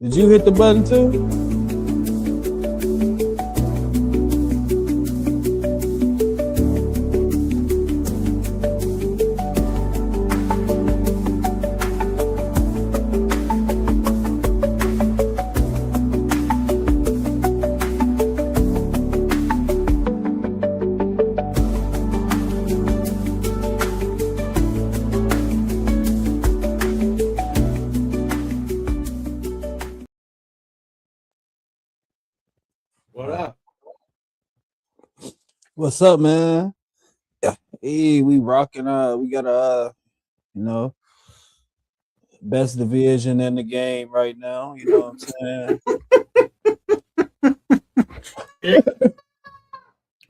Did you hit the button too? What up? What's up, man? Hey, we rocking. We got best division in the game right now. You know what I'm saying?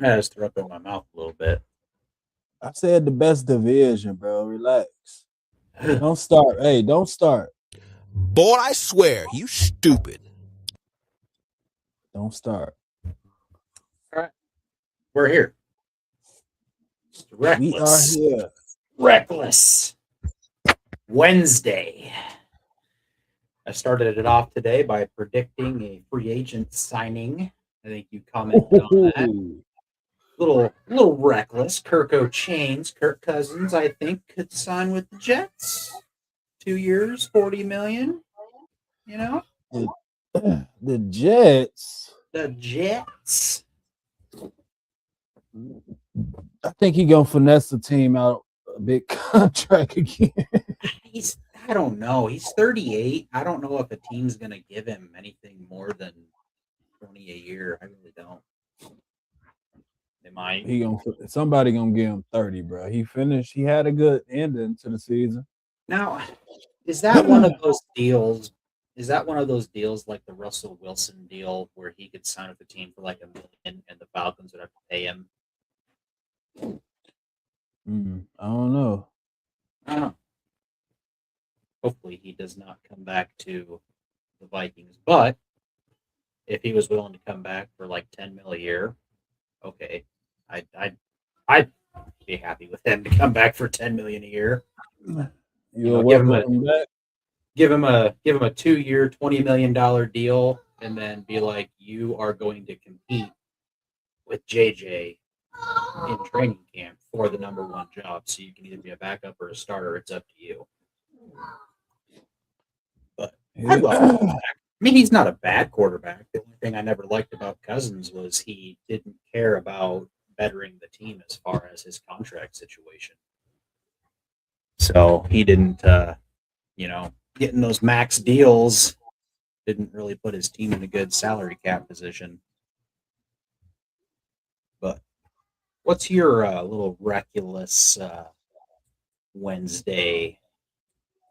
I just threw up in my mouth a little bit. I said the best division, bro. Relax. Don't start. Hey, don't start. Boy, I swear, you stupid. Don't start. All right. We're here. We are here. Reckless. Wednesday. I started it off today by predicting a free agent signing. I think you commented on that. Little reckless. Kirk Cousins, I think, could sign with the Jets. 2 years, $40 million. You know? The Jets. The Jets. I think he gonna finesse the team out a big contract again. I don't know. He's 38. I don't know if a team's gonna give him anything more than 20 a year. I really don't. They might. Somebody gonna give him 30, bro. He finished. He had a good ending to the season. Now, is that one of those deals? Is that one of those deals like the Russell Wilson deal where he could sign with the team for like $1 million and the Falcons would have to pay him? I don't know. Hopefully, he does not come back to the Vikings. But if he was willing to come back for like $10 million a year, okay, I'd be happy with him to come back for $10 million a year. Give him a 2-year, $20 million deal, and then be like, you are going to compete with JJ in training camp for the number one job. So you can either be a backup or a starter. It's up to you. But I love him back. I mean, he's not a bad quarterback. The only thing I never liked about Cousins was he didn't care about bettering the team as far as his contract situation. So he didn't, getting those max deals didn't really put his team in a good salary cap position. But what's your little reckless Wednesday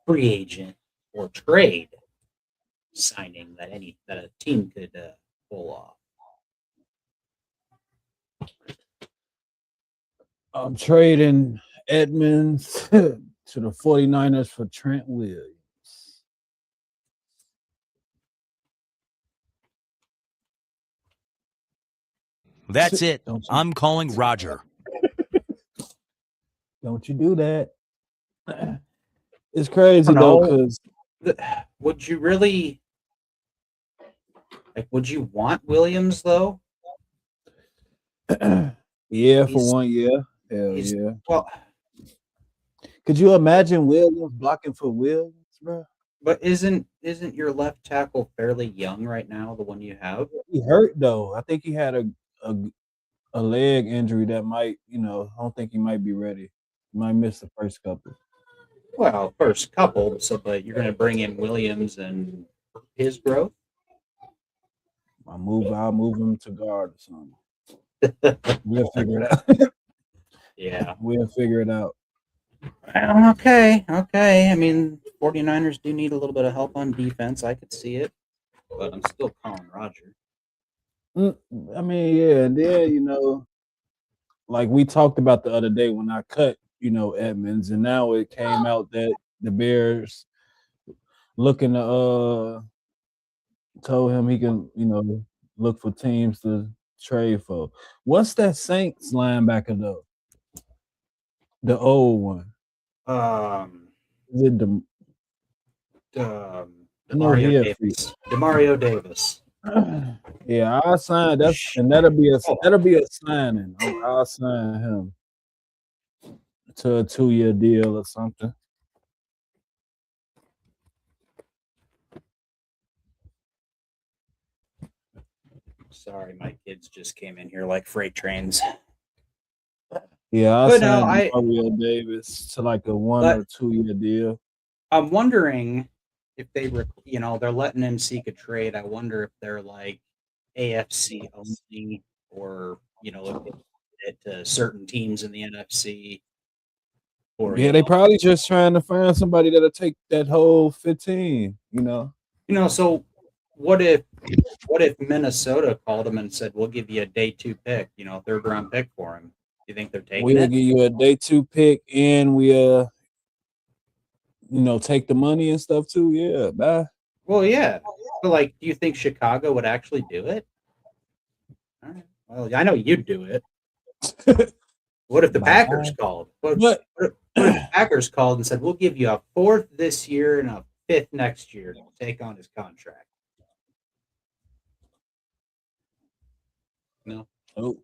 free agent or trade signing that a team could pull off? I'm trading Edmonds to the 49ers for Trent Williams. That's it. I'm calling Roger. Don't you do that. It's crazy though, because would you really would you want Williams though? Yeah, for 1 year. Hell yeah. Well, could you imagine Williams blocking for Williams, bro? But isn't your left tackle fairly young right now, the one you have? He hurt though. I think he had a leg injury that might, I don't think he might be ready. He might miss the first couple. Well, first couple, but you're going to bring in Williams and his growth? I'll move him to guard or something. We'll figure it out. Yeah. We'll figure it out. Okay. I mean, 49ers do need a little bit of help on defense. I could see it, but I'm still calling Roger. I mean, yeah, and then, like we talked about the other day when I cut, Edmonds, and now it came out that the Bears looking to told him he can, look for teams to trade for. What's that Saints linebacker though? The old one. Um, Is it I know he a free. Demario Davis. Yeah, I'll sign that'll be a signing. I'll sign him to a 2-year deal or something. Sorry, my kids just came in here like freight trains. Yeah, I'll But sign Demario Davis to like a 1 or 2-year deal. I'm wondering if they're letting him seek a trade. I wonder if they're like AFC only, or if they it to certain teams in the NFC. Or Yeah, they probably just trying to find somebody that'll take that whole 15. So what if Minnesota called him and said, "We'll give you a day 2 pick, 3rd round pick for him"? Do you think they're taking We'll it? give you a day 2 pick, and we take the money and stuff too. Yeah, bye. Well, yeah. But do you think Chicago would actually do it? All right. Well, I know you'd do it. What if the Packers called? What if the Packers called and said, "We'll give you a 4th this year and a 5th next year to take on his contract"? No. Oh.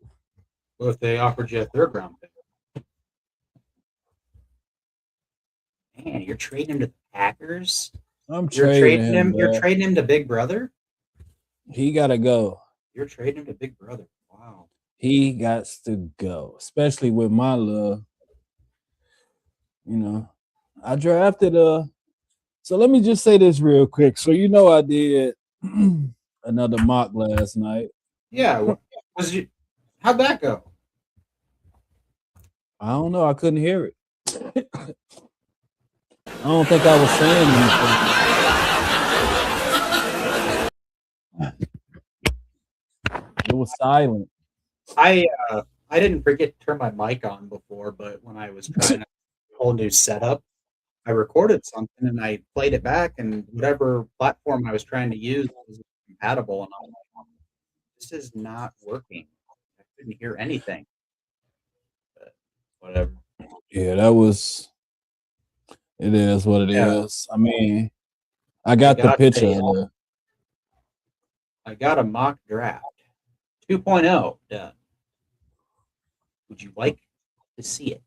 What if they offered you a 3rd round pick? Man, you're trading him to the Packers? You're trading him. You're trading him to Big Brother? He gotta go. You're trading him to Big Brother. Wow. He got to go, especially with my love. I drafted so let me just say this real quick. So I did another mock last night. Yeah. How'd that go? I don't know. I couldn't hear it. I don't think I was saying anything. It was silent. I didn't forget to turn my mic on before, but when I was trying a whole new setup, I recorded something and I played it back, and whatever platform I was trying to use was compatible, and I'm like, this is not working. I couldn't hear anything. But whatever. Yeah, it is what it is. I mean, I got the picture of it. I got a mock draft 2.0 done. Would you like to see it?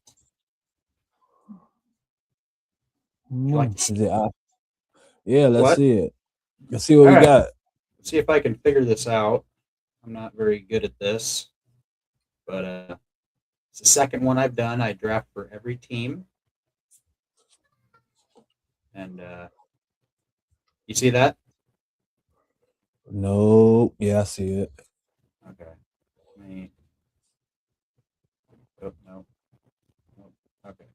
Would you like to see it? Yeah, let's see it. Let's see what we got. Let's see if I can figure this out. I'm not very good at this, but it's the second one I've done. I draft for every team. And you see that? No, yeah, I see it. Okay. No. Okay.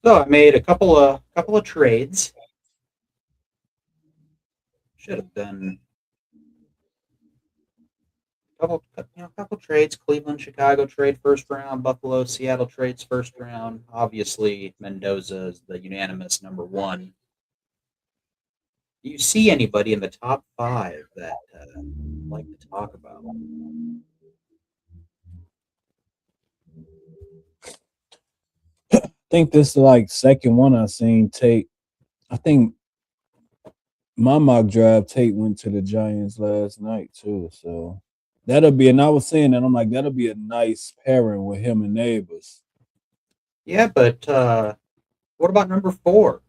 So I made a couple of trades. Should have done a couple trades. Cleveland, Chicago trade 1st round. Buffalo, Seattle trades 1st round. Obviously, Mendoza is the unanimous number 1. Do you see anybody in the top 5 that I'd like to talk about? I think this is like second one I've seen Tate. I think my mock draft Tate went to the Giants last night too. So that'll be, and I was saying that I'm like, that'll be a nice pairing with him and Neighbors. Yeah, but what about number 4?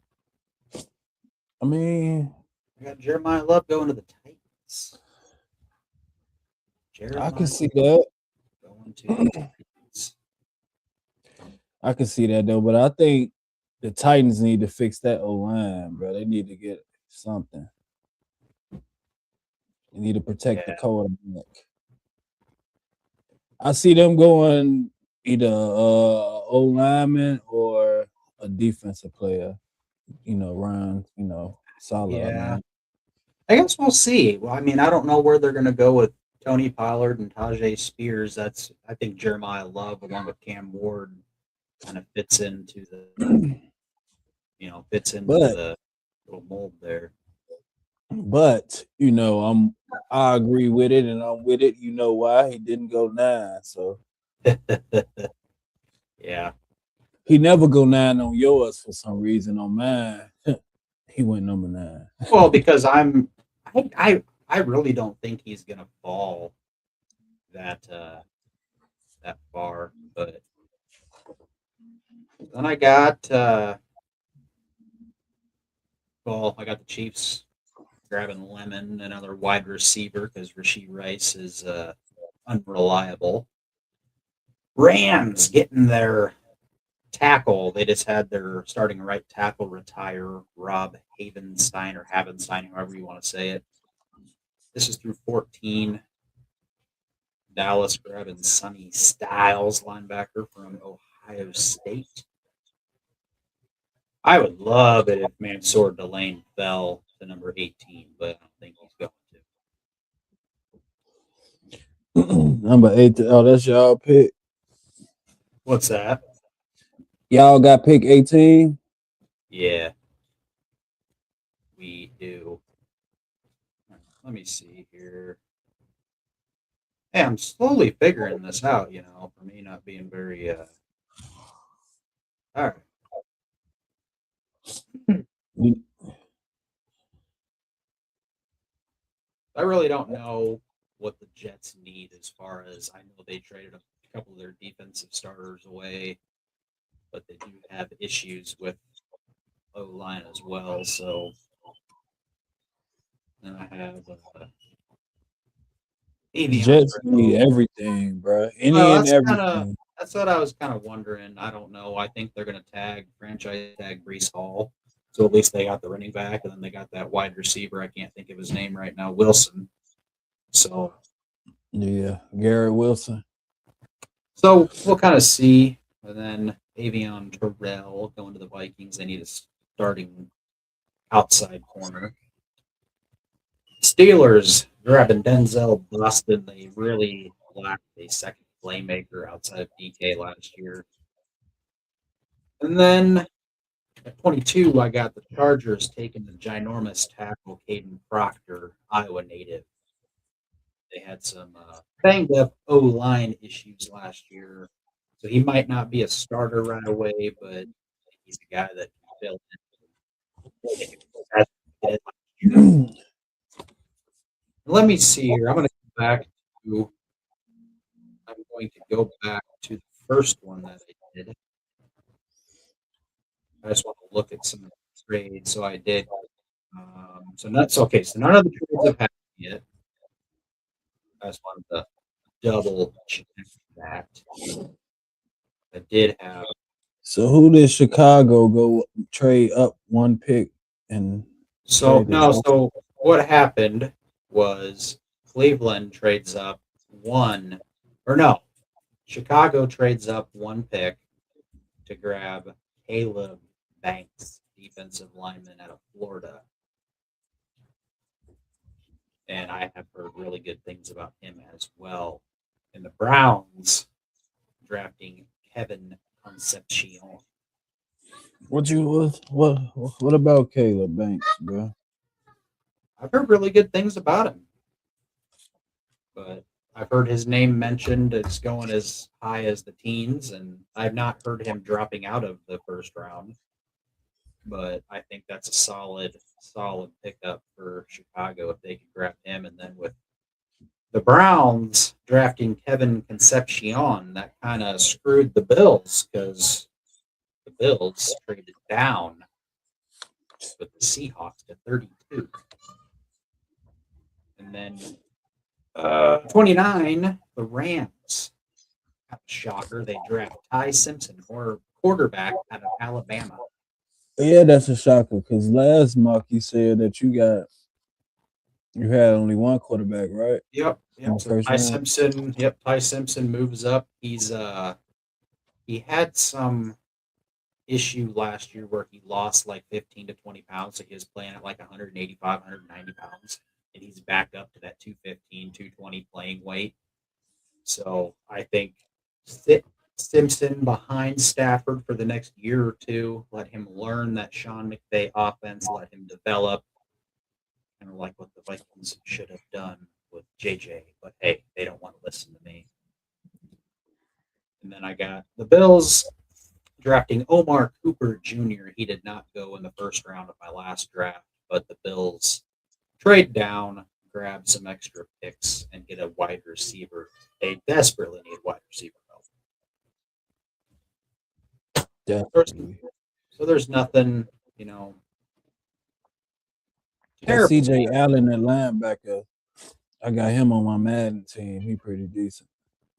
I mean, I got Jeremiah Love going to the Titans. I can see that. Going to the Titans. I can see that though, but I think the Titans need to fix that O-line, bro. They need to get something. They need to protect the quarterback. I see them going either O-lineman or a defensive player. Ryan, solid. Yeah. I guess we'll see. Well, I mean, I don't know where they're going to go with Tony Pollard and Tajay Spears. I think Jeremiah Love along with Cam Ward kind of fits into the the little mold there. But I agree with it, and I'm with it. You know why he didn't go 9? So yeah, he never go 9 on yours for some reason. On mine, He went number 9. Well, because I really don't think he's gonna fall that far. But then I got I got the Chiefs grabbing Lemon, another wide receiver, because Rashee Rice is unreliable. Rams getting their tackle. They just had their starting right tackle retire, Rob Havenstein or Havenstein, however you want to say it. This is through 14. Dallas grabbing Sonny Styles, linebacker from Ohio State. I would love it if Mansour Delane fell to number 18, but I don't think he's going to. Number 8. Oh, that's y'all pick. What's that? Y'all got pick 18. Yeah, we do. Let me see here. Hey, I'm slowly figuring this out, for me not being very all right. I really don't know what the Jets need as far as I know they traded a couple of their defensive starters away, but they do have issues with O-line as well. So then I have Jets need everything, bro. Everything. That's what I was kind of wondering. I don't know. I think they're going to franchise tag Breece Hall. So at least they got the running back, and then they got that wide receiver. I can't think of his name right now, Wilson. So yeah, Garrett Wilson. So we'll kind of see. And then Avion Terrell going to the Vikings. They need a starting outside corner. Steelers grabbing Denzel Boston. They really lacked a second playmaker outside of DK last year. And then at 22, I got the Chargers taking the ginormous tackle Caden Proctor, Iowa native. They had some banged up O-line issues last year. So he might not be a starter right away, but he's a guy that can fill in. Let me see here. I'm going to go back to the first one that I did. I just want to look at some of the trades. So I did. So that's okay. So none of the trades have happened yet. I just wanted to double check that. I did have. So who did Chicago go trade up one pick and? So what happened was Cleveland trades up Chicago trades up one pick to grab Caleb Banks, defensive lineman out of Florida. And I have heard really good things about him as well. And the Browns drafting Kevin Concepcion. What about Caleb Banks, bro? I've heard really good things about him. But I've heard his name mentioned as going as high as the teens, and I've not heard him dropping out of the first round. But I think that's a solid pickup for Chicago if they could grab him. And then with the Browns drafting Kevin Concepcion, that kind of screwed the Bills because the Bills traded down with the Seahawks to 32. And then 29, the Rams. Shocker, they draft Ty Simpson, or quarterback out of Alabama. Yeah, that's a shocker because last mock you said that you had only one quarterback, right? Yep. So Ty Simpson moves up. He had some issue last year where he lost like 15 to 20 pounds. So he was playing at like 185, 190 pounds. And he's back up to that 215, 220 playing weight. So I think Simpson behind Stafford for the next year or two, let him learn that Sean McVay offense, let him develop, kind of like what the Vikings should have done with JJ. But hey, they don't want to listen to me. And then I got the Bills drafting Omar Cooper Jr. He did not go in the first round of my last draft, but the Bills trade down, grab some extra picks, and get a wide receiver. They desperately need wide receiver help. Definitely. So there's nothing, That terrible. CJ Allen at linebacker, I got him on my Madden team. He pretty decent.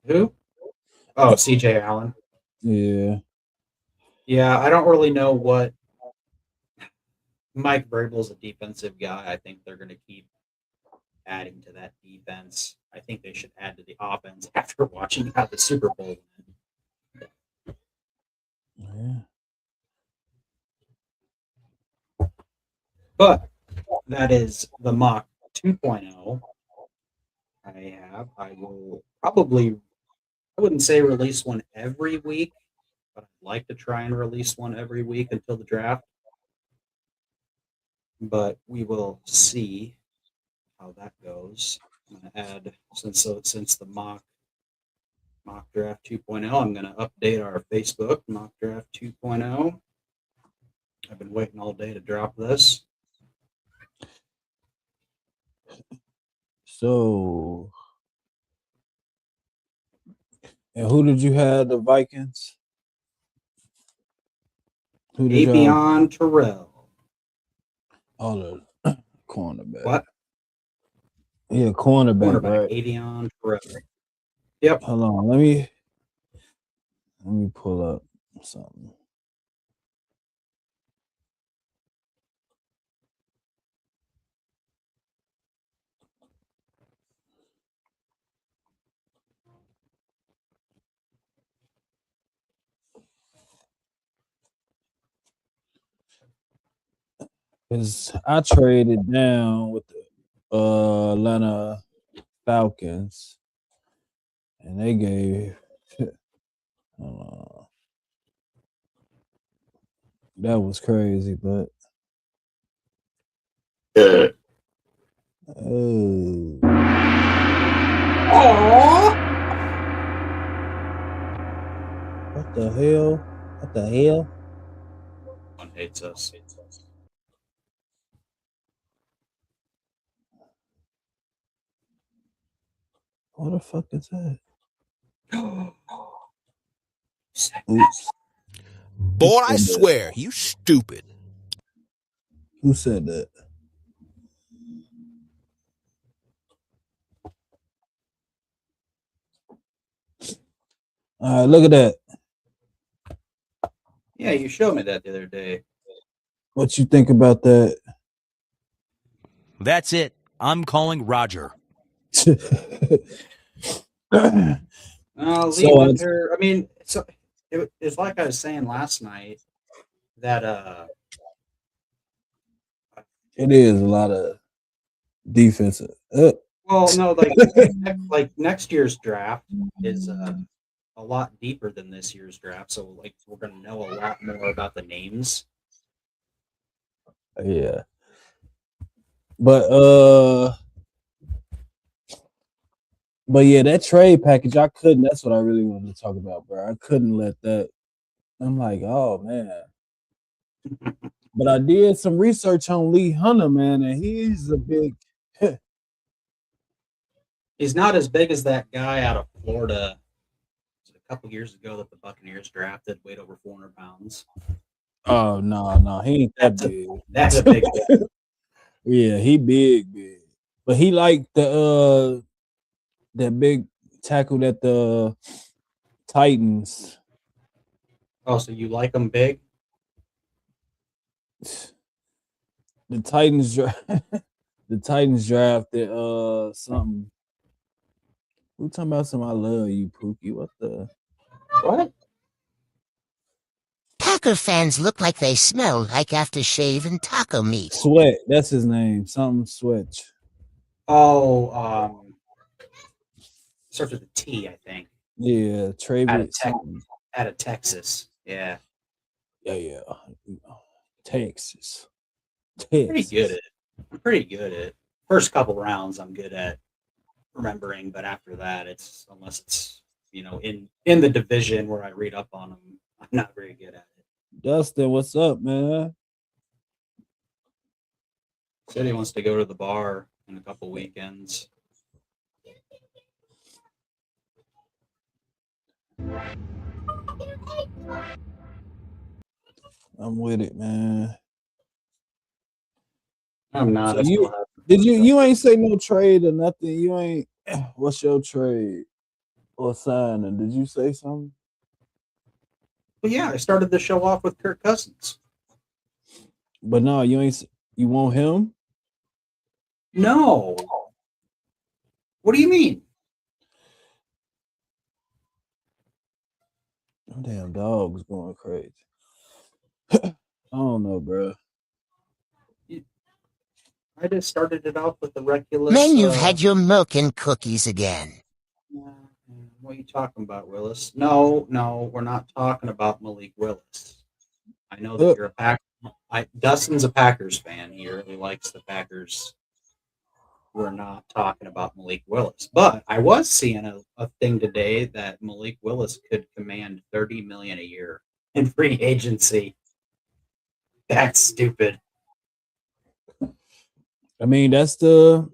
Who? Oh, CJ Allen. Yeah. Yeah, I don't really know what Mike Vrabel's a defensive guy. I think they're going to keep adding to that defense. I think they should add to the offense after watching how the Super Bowl went. Yeah. But that is the mock 2.0 I will probably, I wouldn't say release one every week, but I'd like to try and release one every week until the draft. But we will see how that goes. I'm going to add, since the mock draft 2.0, I'm going to update our Facebook mock draft 2.0. I've been waiting all day to drop this. So, and who did you have? The Vikings. Who did y'all? Avion Terrell. Oh, the cornerback. What? Yeah, cornerback, right? Avion Terrell. Yep. Hold on, let me pull up something. Because I traded down with the Atlanta Falcons, and they gave that was crazy, but oh, what the hell? What the hell? One hates us. What the fuck is that? Oops. Boy, I swear, you stupid. Who said that? All right, look at that. Yeah, you showed me that the other day. What you think about that? That's it. I'm calling Roger. Lee Winter. I mean, so it's like I was saying last night that it is a lot of defensive. Well, no, like next year's draft is a lot deeper than this year's draft, so like we're gonna know a lot more about the names. Yeah. But yeah, that trade package, that's what I really wanted to talk about, bro. I couldn't let that. I'm like, oh man. But I did some research on Lee Hunter, man, and he's a big. He's not as big as that guy out of Florida. A couple years ago that the Buccaneers drafted, weighed over 400 pounds. Oh no, he ain't that big. That's a big guy. Yeah, he big. But he like the that big tackle that the Titans. Oh, so you like him big? The Titans drafted something. Who talking about some I love you, Pookie? What? Packer fans look like they smell like aftershave and taco meat. Sweat, that's his name. Something Switch. Oh, starts with a T, I think. Yeah, Travis. Out of Texas. Yeah. Yeah. Texas. Pretty good at it. I'm pretty good at it. First couple rounds I'm good at remembering, but after that unless it's in the division where I read up on them I'm not very good at it. Dustin, what's up, man? Said he wants to go to the bar in a couple weekends. I'm with it, man. I'm not. So I still you have. did you ain't say no trade or nothing. You ain't what's your trade or signing? Did you say something? But yeah, I started the show off with Kirk Cousins. But no, you ain't you want him? No. What do you mean? Them damn dogs going crazy. I don't know, bro. I just started it off with the Reculus. Man, you've had your milk and cookies again. What are you talking about, Willis? No, we're not talking about Malik Willis. I know that you're a Pack. Dustin's a Packers fan. He really likes the Packers. We're not talking about Malik Willis, but I was seeing a thing today that Malik Willis could command $30 million a year in free agency. That's stupid. I mean, that's the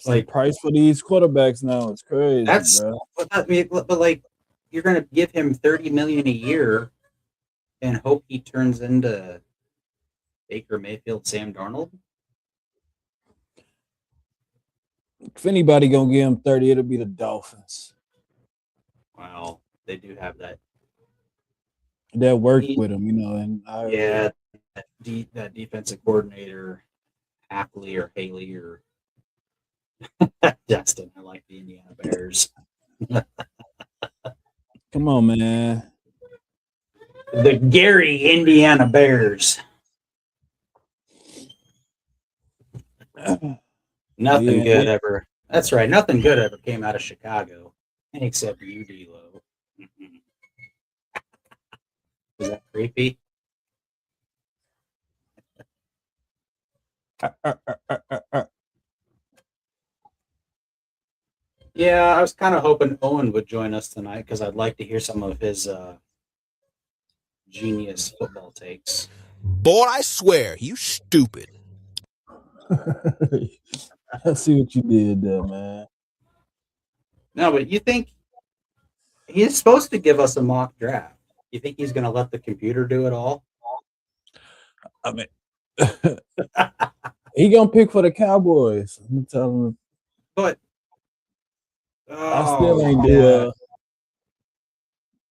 Like, price for these quarterbacks now. It's crazy, that's bro. but like you're gonna give him $30 million a year and hope he turns into Baker Mayfield, Sam Darnold. If anybody gonna give him 30, it'll be the Dolphins. Well, they do have that. That worked with him, you know, and Yeah, that defensive coordinator, Hackley or Haley or Justin. I like the Indiana Bears. Come on, man. The Gary Indiana Bears. Nothing good ever. That's right. Nothing good ever came out of Chicago, except you, D-Lo. Is that creepy? Yeah, I was kind of hoping Owen would join us tonight because I'd like to hear some of his genius football takes. Boy, I swear, you stupid. I see what you did there, man. No, but you think he's supposed to give us a mock draft? You think he's going to let the computer do it all? I mean, he gonna pick for the Cowboys. I'm telling him. But I still ain't do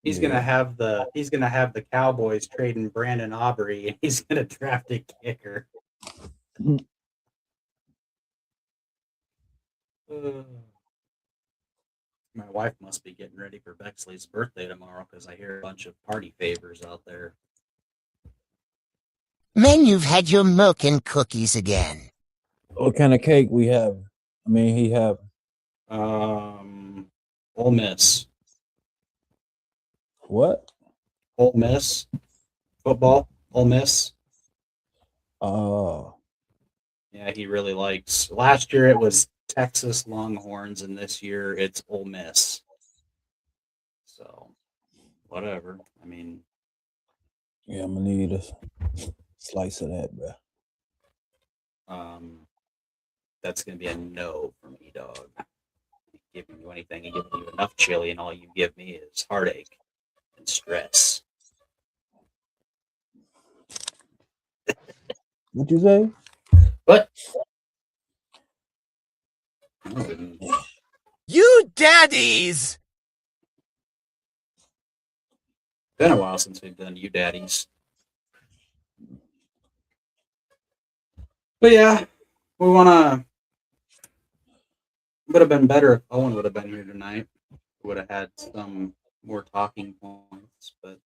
He's gonna have the Cowboys trading Brandon Aubrey, and he's gonna draft a kicker. My wife must be getting ready for Bexley's birthday tomorrow because I hear a bunch of party favors out there. Man, you've had your milk and cookies again. What kind of cake we have? I mean, he have. Ole Miss. What? Ole Miss football. Ole Miss. Oh. Yeah, he really likes. Last year it was Texas Longhorns, and this year it's Ole Miss. So, whatever. I mean, yeah, I'm gonna need a slice of that, bro. That's gonna be a no for me, dog. Giving you anything, and giving you enough chili, and all you give me is heartache and stress. What you say? But You daddies! been a while since we've done you daddies. But yeah, we wanna. Would have been better if Owen would have been here tonight. Would have had some more talking points, but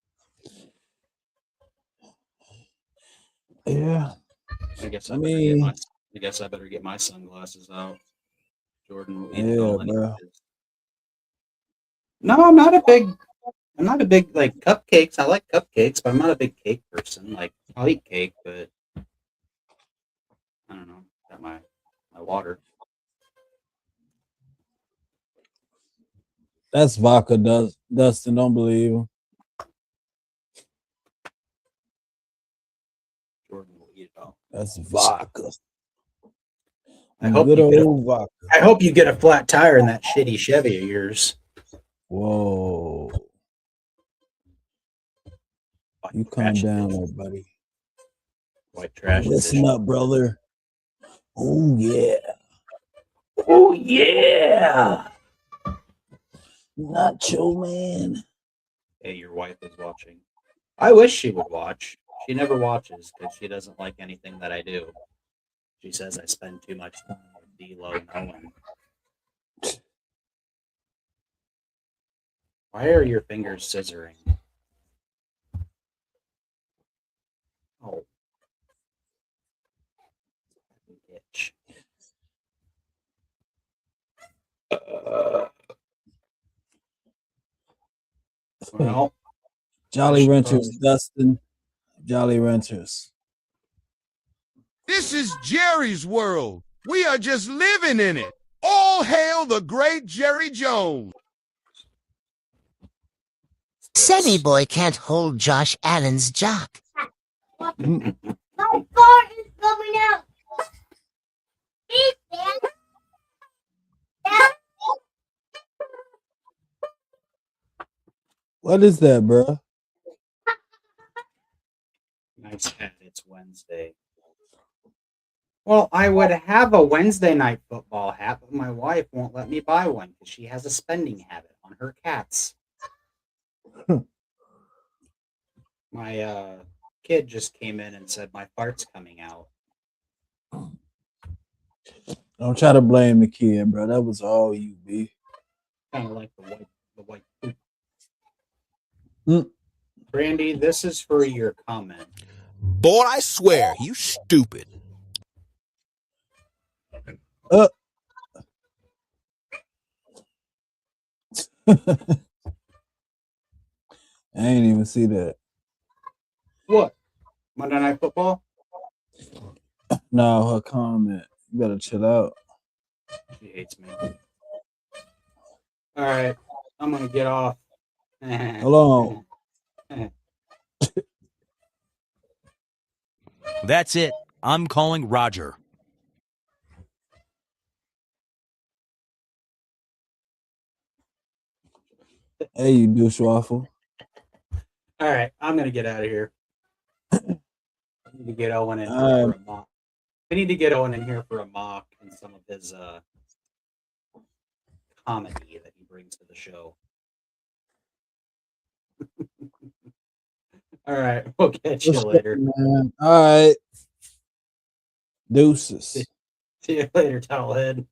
yeah. I guess I better get my sunglasses out. Jordan will eat it all anyways. No, I'm not a big like cupcakes. I like cupcakes, but I'm not a big cake person. Like I'll eat cake, but I don't know. Got my water. That's vodka, Dustin. Don't believe him. Jordan will eat it all. That's vodka. I hope Good you get old vodka. I hope you get a flat tire in that shitty Chevy of yours. Whoa. You calm Trash down dish. there, buddy. White trash. Listen dish. up, brother. Oh, yeah. Oh yeah. Nacho Man. Hey, your wife is watching. I wish she would watch. She never watches because she doesn't like anything that I do. She says I spend too much time with D-Lo and Owen. Why are your fingers scissoring? Oh. Bitch. Well, Jolly Fish Ranchers, Fry. Dustin. Jolly Ranchers. This is Jerry's world. We are just living in it. All hail the great Jerry Jones. Sammy Boy can't hold Josh Allen's jock. My fart is coming out. Eat that. What is that, bro? Nice hat. It's Wednesday. Well, I would have a Wednesday night football hat, but my wife won't let me buy one because she has a spending habit on her cats. My kid just came in and said my fart's coming out. Don't try to blame the kid, bro. That was all you, B. Kind of like the white poop. Mm. Brandy, this is for your comment. Boy, I swear, you stupid. I ain't even see that. What? Monday Night Football? No, her comment. You better chill out. She hates me. All right, I'm gonna get off. Hold on. That's it. I'm calling Roger. Hey, you douche waffle. All right, I'm gonna get out of here. I need to get Owen in here for a mock. I need to get Owen in here for a mock and some of his comedy that he brings to the show. All right, we'll catch you later. Man. All right. Deuces. See you later, towelhead.